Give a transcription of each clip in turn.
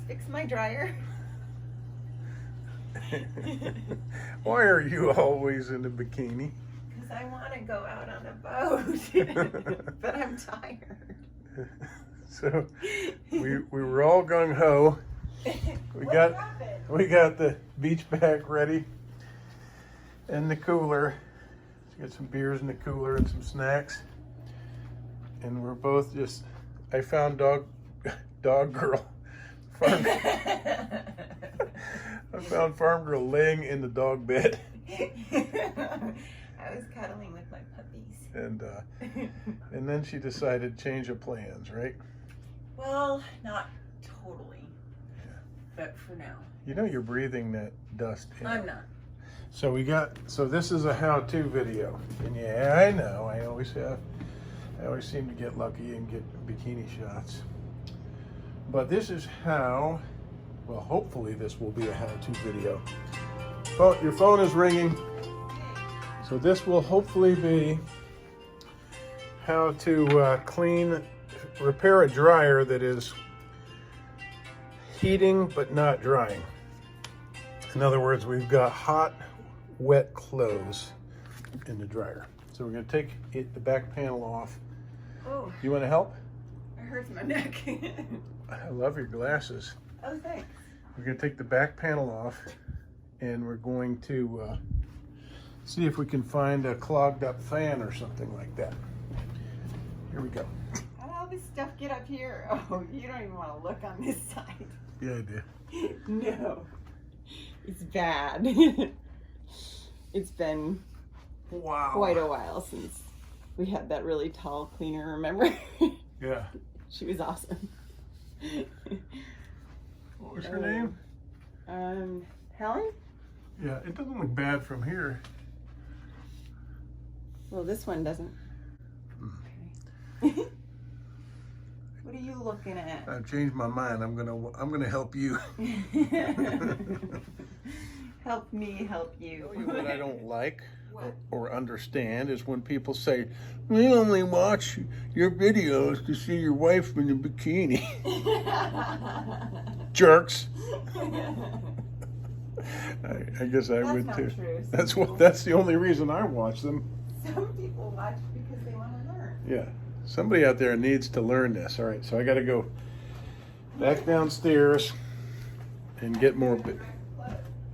fix my dryer? Why are you always in a bikini? Because I want to go out on a boat, but I'm tired. So we were all gung ho. We got the beach bag ready and the cooler. Got some beers in the cooler and some snacks. And we're both just. I found dog girl. I found farm girl laying in the dog bed. I was cuddling with my puppies. And then she decided to change of plans, right? Well, not totally. Yeah. But for now. You know you're breathing that dust in. I'm not. So this is a how-to video. And yeah, I know, I always seem to get lucky and get bikini shots. But this is how, well, hopefully this will be a how-to video. But your phone is ringing. So this will hopefully be how to repair a dryer that is heating but not drying. In other words, we've got hot, wet clothes in the dryer. So we're going to take the back panel off. Oh. You want to help? It hurts my neck. I love your glasses. Oh, thanks. We're going to take the back panel off and we're going to see if we can find a clogged up fan or something like that. Here we go. How did all this stuff get up here? Oh, you don't even want to look on this side. Yeah, I do. No. It's bad. It's been quite a while since we had that really tall cleaner, remember? Yeah. She was awesome. What was her name? Helen? Yeah, it doesn't look bad from here. Well, this one doesn't. Okay. What are you looking at? I've changed my mind. I'm gonna help you. Help me help you. What I don't like or understand is when people say, "We only watch your videos to see your wife in a bikini." Jerks. I guess I would too. True. That's the only reason I watch them. Some people watch because they want to learn. Yeah. Somebody out there needs to learn this. All right, so I got to go back downstairs and get more.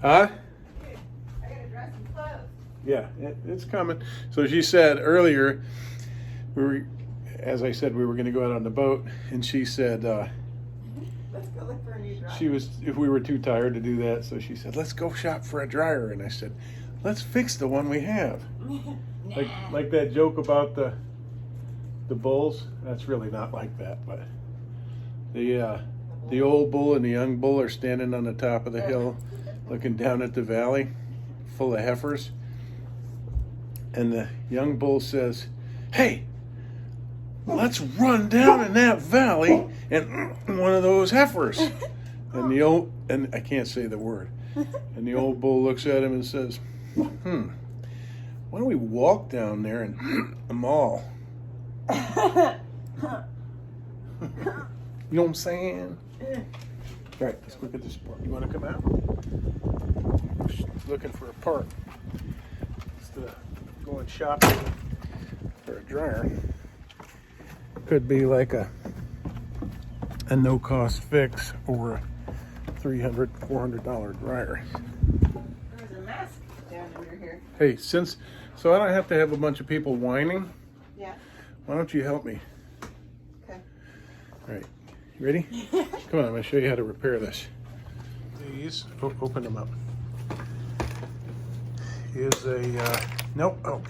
Huh? I gotta dress some clothes. Yeah, it's coming. So she said earlier, as I said, we were going to go out on the boat, and she said Let's go look for a new dryer. she was if we were too tired to do that, so she said, "Let's go shop for a dryer." And I said, "Let's fix the one we have." Nah. Like that joke about the bulls. That's really not like that, but the old bull and the young bull are standing on the top of the hill looking down at the valley full of heifers, and the young bull says, "Hey, let's run down in that valley and one of those heifers." And I can't say the word, and the old bull looks at him and says, "Why don't we walk down there and them all?" You know what I'm saying? All right, let's look at this part. You want to come out? Looking for a part. Instead of going shopping for a dryer. Could be like a no-cost fix or a $300, $400 dryer. There's a mask down under here. Hey, so I don't have to have a bunch of people whining. Yeah. Why don't you help me? Okay. All right, you ready? Come on, I'm gonna show you how to repair this. These, open them up. Is a, nope, oh,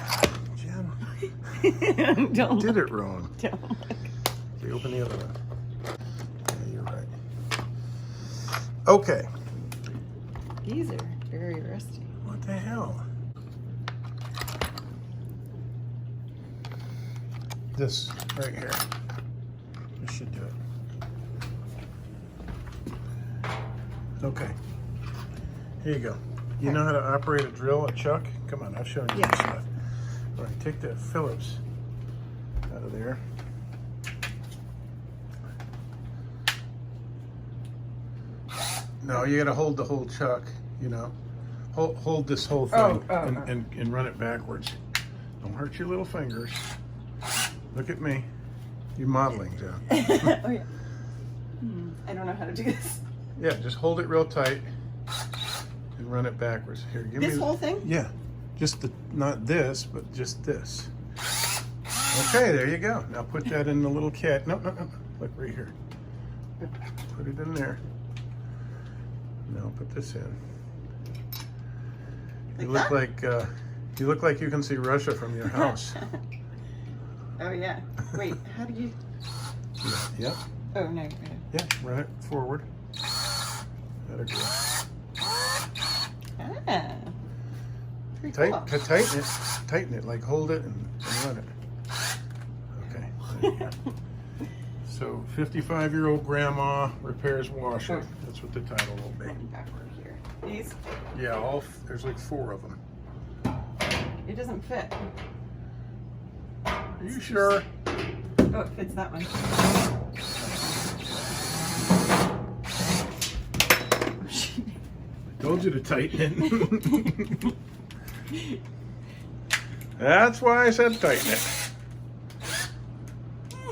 Jen. Don't Did it wrong. Don't. Okay, open the other one. Yeah, you're right. Okay. These are very rusty. What the hell? This right here. This should do it. Okay. Here you go. You know how to operate a drill, a chuck? Come on, I've shown you this stuff. All right, take that Phillips out of there. No, you gotta hold the whole chuck, you know. Hold this whole thing and run it backwards. Don't hurt your little fingers. Look at me. You're modeling, John. Oh, yeah. I don't know how to do this. Yeah, just hold it real tight and run it backwards. Here, give me This whole thing? Yeah, just not this, but just this. Okay, there you go. Now put that in the little cat. No. Look right here. Put it in there. Now put this in. You look like you can see Russia from your house. Oh yeah. Wait, how do you? Yeah. Oh no. Yeah, run it forward. That'll go. Ah. Pretty cool. Tighten it. Like hold it and run it. Okay. There you go. So 55-year-old grandma repairs washer. That's what the title will be. Backward here. These? Yeah, there's like 4 of them. It doesn't fit. Are you sure? Oh, it fits that one. I told you to tighten it. That's why I said tighten it.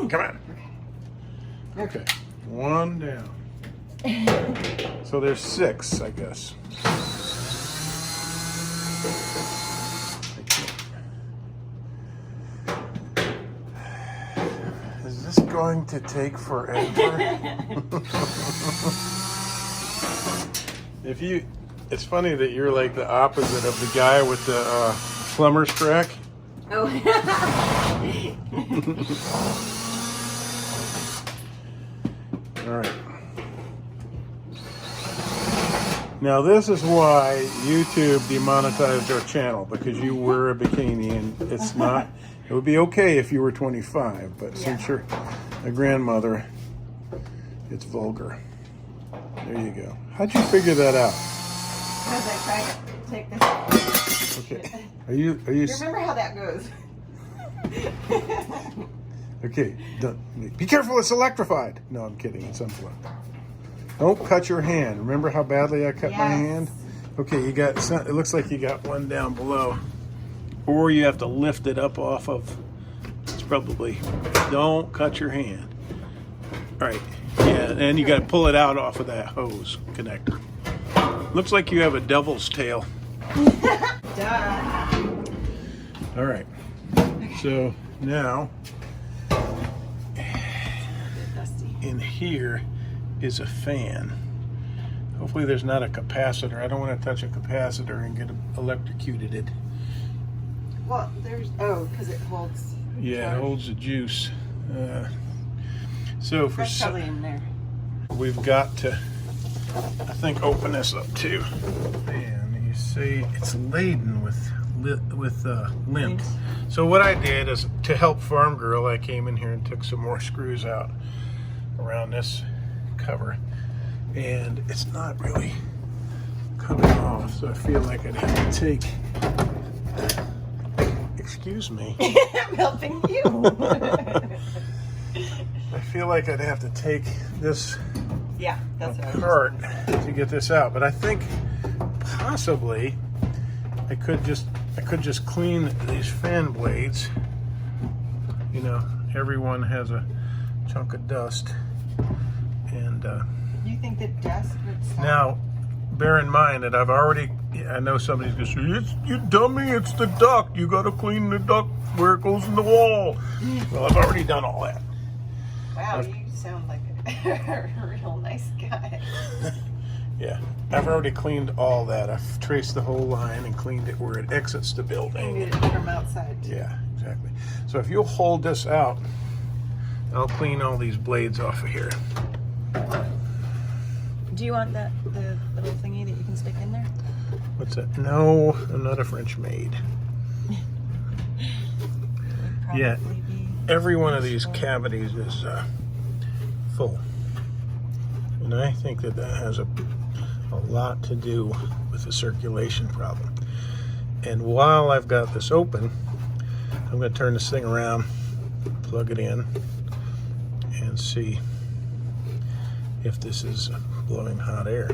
Come on. Okay, 1 down. So there's 6, I guess. Is this going to take forever? It's funny that you're like the opposite of the guy with the plumber's crack. Oh. All right. Now this is why YouTube demonetized our channel, because you wear a bikini, and it's not. It would be okay if you were 25, but since you're a grandmother, it's vulgar. There you go. How'd you figure that out? Because I tried to take this off. Okay. Are you? You remember how that goes? Okay. Be careful. It's electrified. No, I'm kidding. It's unplugged. Don't cut your hand. Remember how badly I cut my hand? Okay, you got. It looks like you got one down below, or you have to lift it up off of. It's probably. Don't cut your hand. All right. Yeah, and you got to pull it out off of that hose connector. Looks like you have a devil's tail. Duh. All right. So now, in here is a fan. Hopefully there's not a capacitor. I don't want to touch a capacitor and get electrocuted. Well, because it holds. Yeah, it holds the juice. So for That's probably in there. We've got to, I think, open this up too. And you see it's laden with lint. So what I did is, to help Farm Girl, I came in here and took some more screws out around this cover, and it's not really coming off. So I feel like I'd have to take. Excuse me. I'm helping you. I feel like I'd have to take this that's apart to get this out, but I think possibly I could just clean these fan blades. You know, everyone has a chunk of dust, and you think the dust would stop? now bear in mind that I know somebody's gonna say, you dummy, it's the duct, you gotta clean the duct where it goes in the wall. Well, I've already done all that. Wow, you sound like a real nice guy. Yeah, I've already cleaned all that. I've traced the whole line and cleaned it where it exits the building. You need it from outside. Yeah, exactly. So if you'll hold this out, I'll clean all these blades off of here. Do you want the little thingy that you can stick in there? What's that? No, I'm not a French maid. Yeah, every one of these cavities is full. And I think that has a lot to do with the circulation problem. And while I've got this open, I'm going to turn this thing around, plug it in, and see if this is blowing hot air.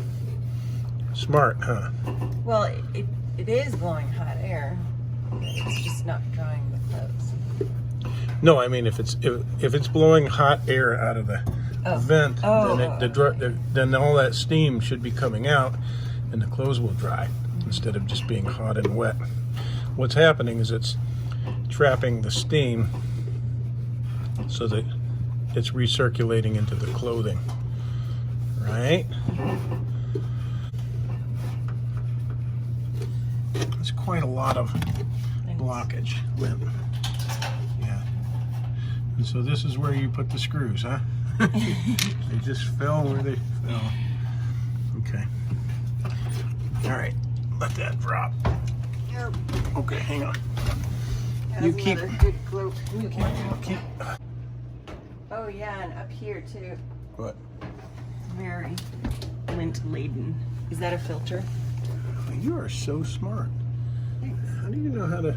Smart, huh? Well, it is blowing hot air. It's just not drying the clothes. No, I mean if it's blowing hot air out of the vent, then all that steam should be coming out, and the clothes will dry instead of just being hot and wet. What's happening is it's trapping the steam so that it's recirculating into the clothing, right? It's quite a lot of blockage, lint. Yeah. And so this is where you put the screws, huh? They just fell where they fell. Okay. All right. Let that drop. Okay, hang on. You keep. Good glow. Keep. Oh yeah, and up here too. What? Very lint laden. Is that a filter? You are so smart. Thanks. How do you know how to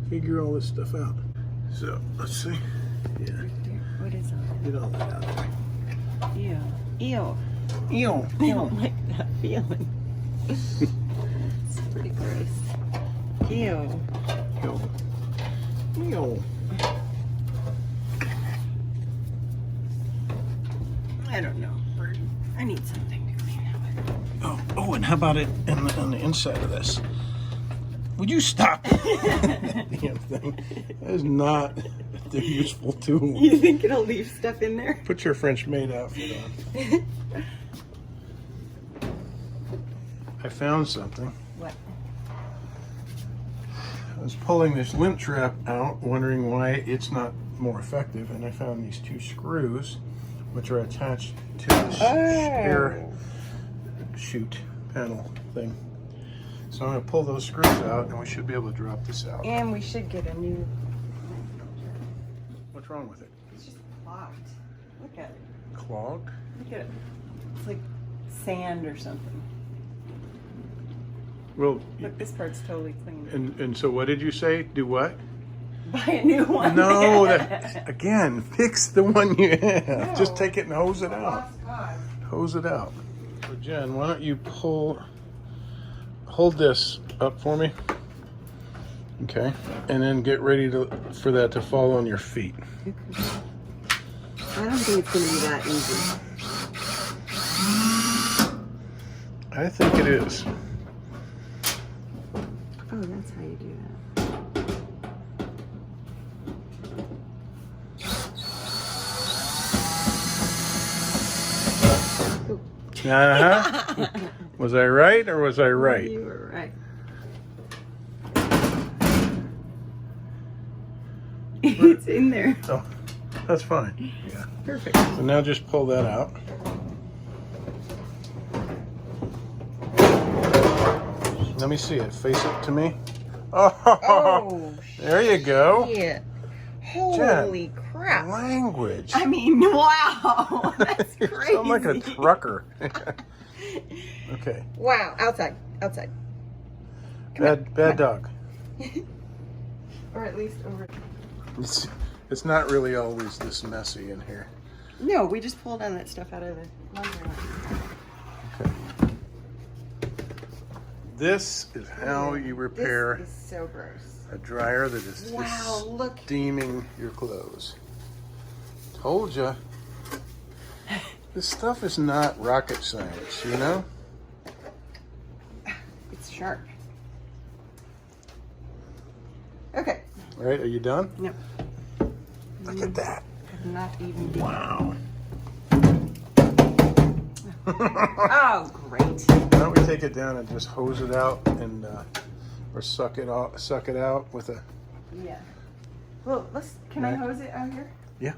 figure all this stuff out? So let's see. Yeah. What is it? Get all that out there. Ew. Ew. Ew. I don't like that feeling. It's pretty gross. Ew. Ew. Ew. I don't know, Bert. I need something to clean up. Oh, and how about it on the inside of this? Would you stop that damn thing? That is not a useful tool. You think it'll leave stuff in there? Put your French maid outfit on. I found something. What? I was pulling this lint trap out, wondering why it's not more effective, and I found these two screws, which are attached to this air chute panel thing. So I'm going to pull those screws out, and we should be able to drop this out. And we should get a new. What's wrong with it? It's just clogged. Look at it. Clogged? Look at it. It's like sand or something. Well, Look, this part's totally clean. and so what did you say? Do what? Buy a new one. No, that, again, fix the one you have. No. Just take it and hose it out. Lost cause. Hose it out. So Jen, why don't you hold this up for me? Okay, and then get ready for that to fall on your feet. I don't think it's going to be that easy. I think it is. Oh, that's how you do that. Uh-huh. Was I right or was I right? You were right. It's in there. Oh, that's fine. Yeah. Perfect. So now just pull that out. Let me see it. Face it to me. Oh, there you go. Yeah. Holy crap. Language. I mean, wow. That's crazy. Sound like a trucker. Okay. Wow. Outside. Outside. Bad dog. Or at least over. It's not really always this messy in here. No, we just pulled all that stuff out of the laundry line. Okay. This is how you repair This is so gross. a dryer that is Wow, look. steaming your clothes. Told ya. This stuff is not rocket science, you know? It's sharp. Okay. All right, are you done? No. Look at that. I've not even. Wow. Oh, great. Why don't we take it down and just hose it out and or suck it out with a. Yeah. Well, can I hose it out here? Yeah.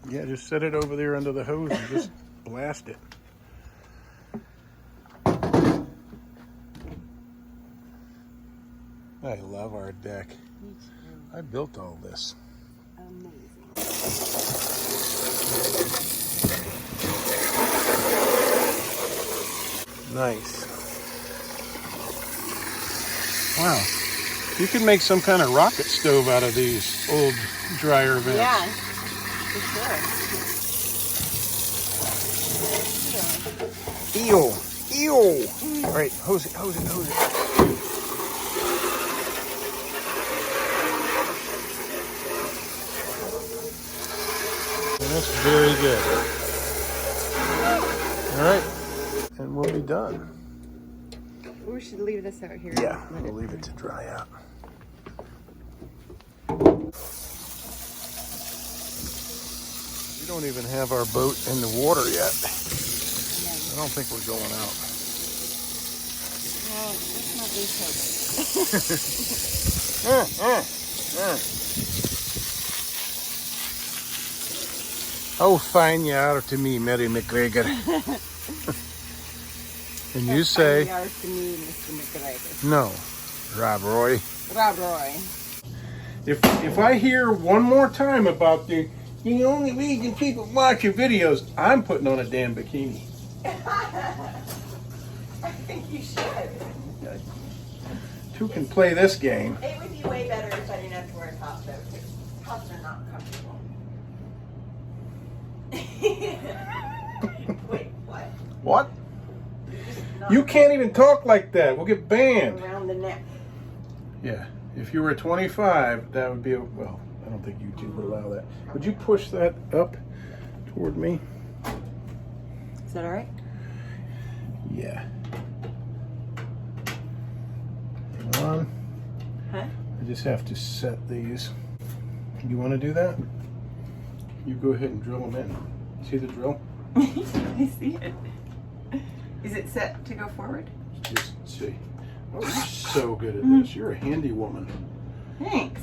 Yeah, just set it over there under the hose and just blast it. I love our deck. Me too. I built all this. Amazing. Nice. Wow. You can make some kind of rocket stove out of these old dryer vents. Yeah, for sure. Ew. Ew. All right, hose it, hose it, hose it. That's very good. All right, and we'll be done. We should leave this out here. Yeah, we'll leave it to dry out. We don't even have our boat in the water yet. I don't think we're going out. Well, let's not leave hope. Oh, fine you are to me, Mary McGregor. And you say, Fine you are to me, Mr. McGregor. no, Rob Roy. Rob Roy. If I hear one more time about the only reason people watch your videos, I'm putting on a damn bikini. I think you should. Two can play this game. It would be way better if I didn't have to wear a top, though, because tops are not comfortable. Wait, what? What? You can't even talk like that. We'll get banned. Around the neck. Yeah. If you were 25, that would be well, I don't think YouTube would allow that. Would you push that up toward me? Is that all right? Yeah. Hang on. Huh? I just have to set these. You want to do that? You go ahead and drill them in. See the drill? I see it. Is it set to go forward? Just see. Oh, you're so good at this. You're a handy woman. Thanks.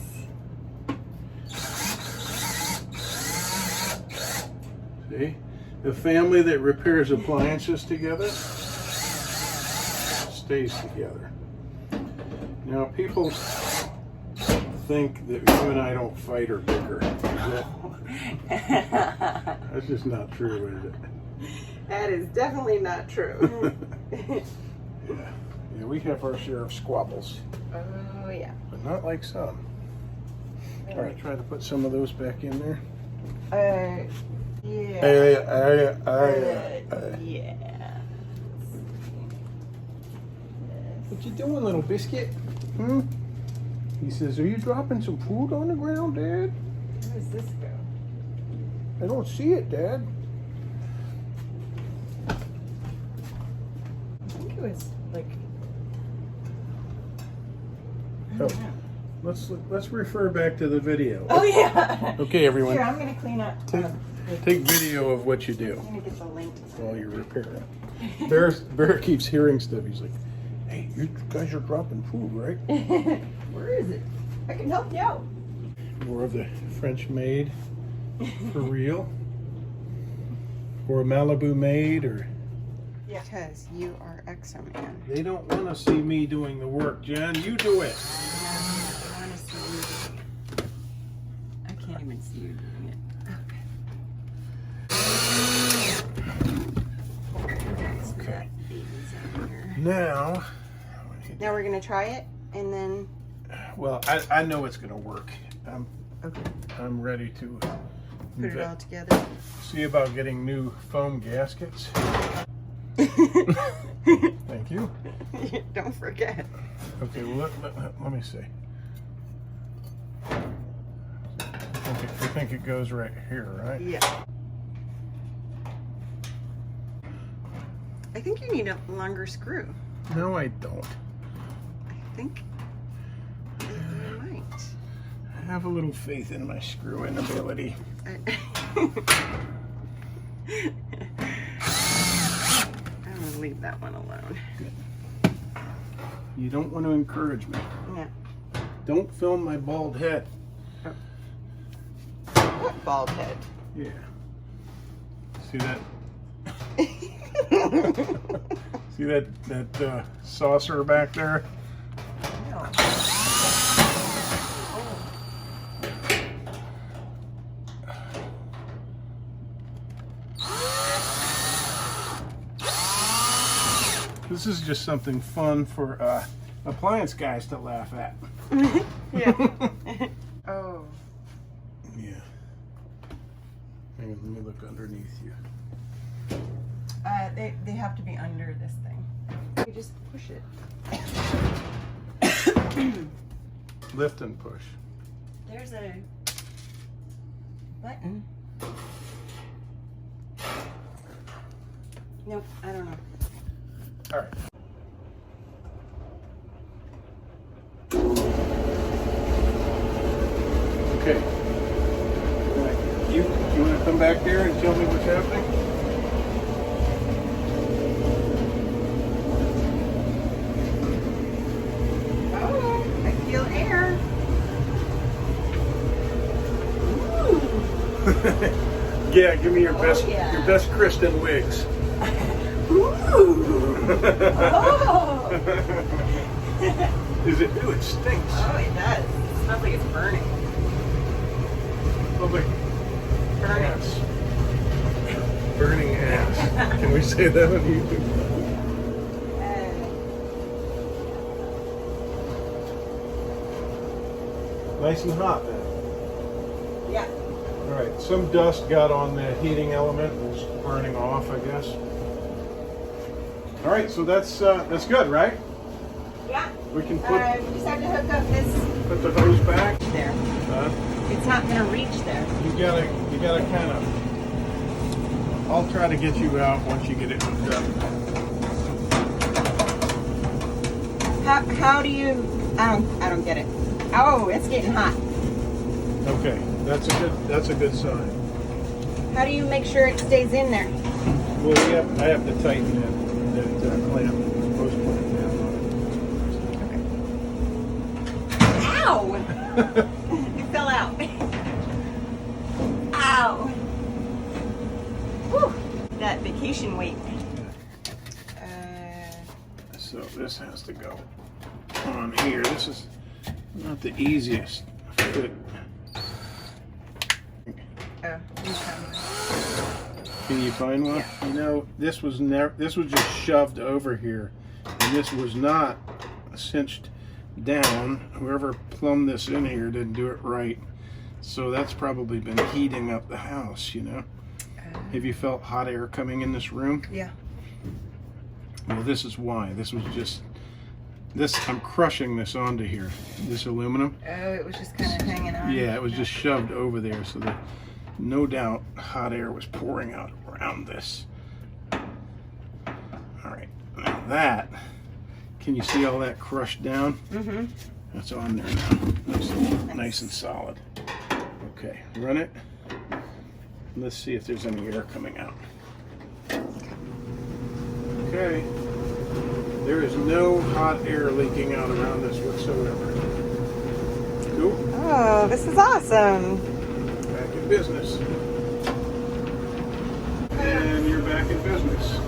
See? The family that repairs appliances together stays together. Now, people think that you and I don't fight or bicker. That's just not true, is it? That is definitely not true. Yeah, we have our share of squabbles. Oh, yeah. But not like some. All right, try to put some of those back in there. Yeah. Yeah. What you doing, little biscuit? Hmm? He says, are you dropping some food on the ground, Dad? Where does this go? I don't see it, Dad. I think it was like. Oh, let's refer back to the video. Oh yeah. Okay, everyone. Here, I'm gonna clean up. Take video of what you do I'm gonna get the lint. while you're repairing. Bear keeps hearing stuff. He's like, "Hey, you guys are dropping food, right?" Where is it? I can help you out. More of the French maid, for real, or a Malibu maid, or. Yeah. Because you are Exoman. They don't want to see me doing the work, Jen. You do it. I can't even see you doing it. Okay. Okay. Now Now we're gonna try it, and then. well, I know it's gonna work. Okay. I'm ready to Put it all together. see about getting new foam gaskets. Thank you. Don't forget. Okay, well, let me see. I think it goes right here, right? Yeah. I think you need a longer screw. No, I don't. I think you might. I have a little faith in my screwing ability. I'm gonna leave that one alone. You don't want to encourage me. Yeah. Don't film my bald head. What bald head? Yeah. See that? See that saucer back there? No. This is just something fun for appliance guys to laugh at. Yeah. Oh. Yeah. Hang on, let me look underneath you. They have to be under this thing. You just push it. Lift and push. There's a button. Nope, I don't know. All right. Okay. You want to come back there and tell me what's happening? Oh, I feel air. Yeah, give me your best, yeah. your best Kristen wigs. Ooh. Oh. Is it? Ooh, it stinks. Oh, it does. It smells like it's burning. Smells like Burning. ass. Burning ass. Can we say that on YouTube? Nice and hot then. Yeah. All right, some dust got on the heating element and is burning off, I guess. All right, so that's good, right? Yeah. We can You just have to hook up this put the hose back. there. It's not gonna reach there. You gotta kind of. I'll try to get you out once you get it hooked up. How do you? I don't get it. Oh, it's getting hot. Okay, that's a good sign. How do you make sure it stays in there? Well, I have to tighten that clamp, hose clamp down. Ow! It fell out. Ow! Whew. That vacation weight. So this has to go on here. This is not the easiest fit. Can you find one? Yeah. You know, this was just shoved over here, and this was not cinched down. Whoever plumbed this in here didn't do it right. So that's probably been heating up the house, you know. Have you felt hot air coming in this room? Yeah. Well, this is why. This was just I'm crushing this onto here. This aluminum. Oh, it was just kind of hanging on. Yeah, it was just shoved over there, so that no doubt hot air was pouring out around this. All right, now that, can you see all that crushed down? Mm-hmm. That's on there now, nice and solid. Okay, run it. Let's see if there's any air coming out. Okay, there is no hot air leaking out around this whatsoever. Cool. Oh, this is awesome. Back in business. And you're back in business.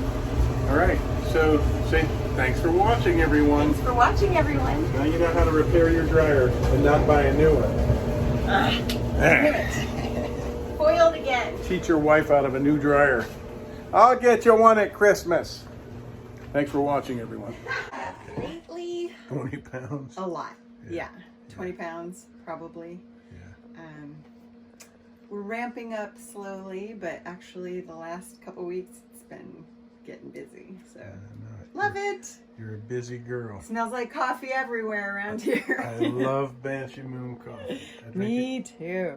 All right, so say thanks for watching, everyone. Thanks for watching, everyone. Now you know how to repair your dryer and not buy a new one. Foiled again. Teach your wife out of a new dryer. I'll get you one at Christmas. Thanks for watching, everyone. Lately, 20 pounds. a lot. Yeah. 20 pounds, probably. Yeah. We're ramping up slowly, but actually the last couple weeks it's been getting busy. So love it. You're a busy girl. Smells like coffee everywhere around here. I love Banshee Moon coffee. Me too.